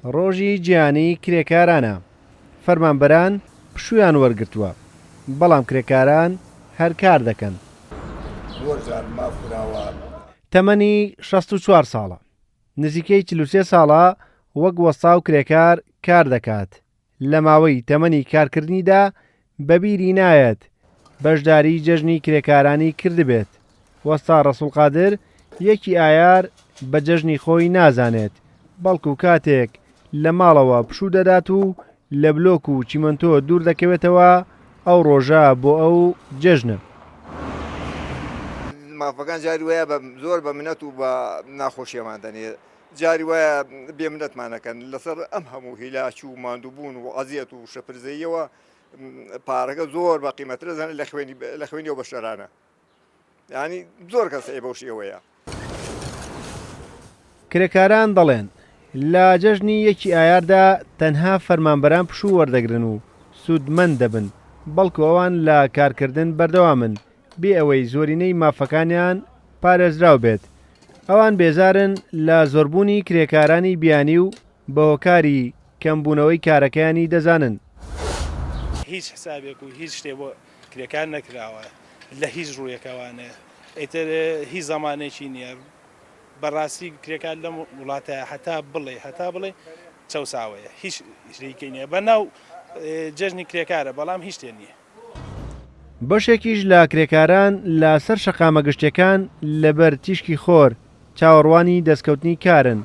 ڕۆژی گیانی کرێکارانە. فەرمانبەران پشویان وەرگرتووە، بەڵام کرێکاران هەر کار دەکەن. تەمەنی 64 ساڵە، نزیکەی 43 ساڵە وەک وەستا و کرێکار کار دەکات. لە ماوەی تەمەنی کارکردنیدا بەبیری نایەت بەشداری جەژنی کرێکارانی کردبێت. وەستا ڕەسوولقادر یەکی ئایار بە جەژنی خۆی نازانێت، بەڵکو کاتێک لە ماڵەوە پشوو دەدات و لە بلۆک و چیمەنتۆ دوور دەکەوێتەوە، ئەو ڕۆژە بۆ ئەو جەژنە. مافەکان جاری وایە زۆر بە منەت و بە ناخۆشیەمان دەنێت، جاری وایە بێمنەتمانەکەن لەسەر ئەم هەموو هیلاچ و ماندووبوون و ئەزیەت و شەپرزەیەوە پارەکە زۆر بە قیمەترە زانێت لە خوێنی بە شەرانە، یعنی زۆر کەس بەو شێوەیە. کرێکاران دەڵێن لە جەژنی یەکی ئایاردا تەنها فەرمانبەران پشوو وەردەگرن و سوودمەند دەبن، بەڵکو ئەوان لە کارکردن بەردەوامن بێ ئەوەی زۆرینەی مافەکانیان پارێزراو بێت. ئەوان بێزارن لە زۆربوونی کرێکارانی بیانی و بە هۆکاری کەمبوونەوەی کارەکەیانی دەزانن. هیچ حسابێک و هیچ شتێ بۆ کرێکار نەکراوە لە هیچ ڕوویەکەوانە، ئیتر هیچ زەمانێکی نییە. بەڕاستی کرێکار لەم وڵاتە هەتا بڵێ چەساوەیە، هیچ شتێکی نییە بەناو جەژنی کرێکارە، بەڵام هیچ شتێ نییە. بەشێکیش لە کرێکاران لە سەر شەقامە گشتەکان لەبەر تیشکی خۆر چاوەڕوانی دەستکەوتنی کارن،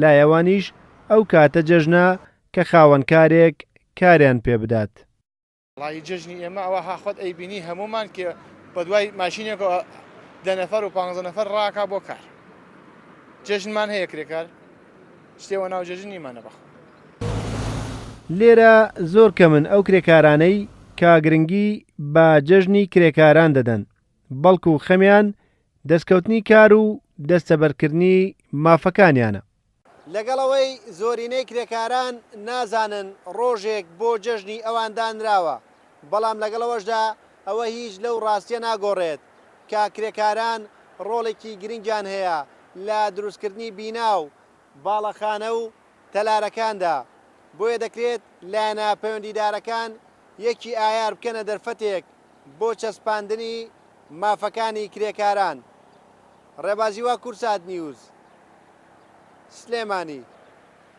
لایەوانیش ئەو کاتە جەژنە کە خاوەنکارێک کاریان پێ بدات. وڵی جەژنی ئێمە ئەوە هاخۆت ئەیبینی هەمومان کە بە دوای ماشینێکەوە 10 نەفەر و 15 نەفەر ڕاکا بۆ کار. جەژنمان هەیە کرێکار شتێوە ناو جەژنیمانە بەخۆ. لێرە زۆر کەمن ئەو کرێکارانەی کە گرنگی بە جەژنی کرێکاران دەدەن، بەڵکو خەمیان دەستکەوتنی کار و دەستەبەرکردنی مافەکانیانە. لەگەڵەوەی زۆرینەی کرێکاران نازانن ڕۆژێک بۆ جەژنی ئەوان دانراوە، بەڵام لەگەڵەوەشدا ئەوە هیچ لەو ڕاستیە ناگۆڕێت کە کرێکاران ڕۆڵێکی گرنگیان هەیە لە دروستکردنی بینا و باڵەخانە و تەلارەکاندا. بۆیە دەکرێت لایەنە پەیوەندیدارەکان یەکی ئایار بکەنە دەرفەتێک بۆ چەسپاندنی مافەکانی کرێکاران. ڕێبازیوا کورسات نیوز، سلێمانی.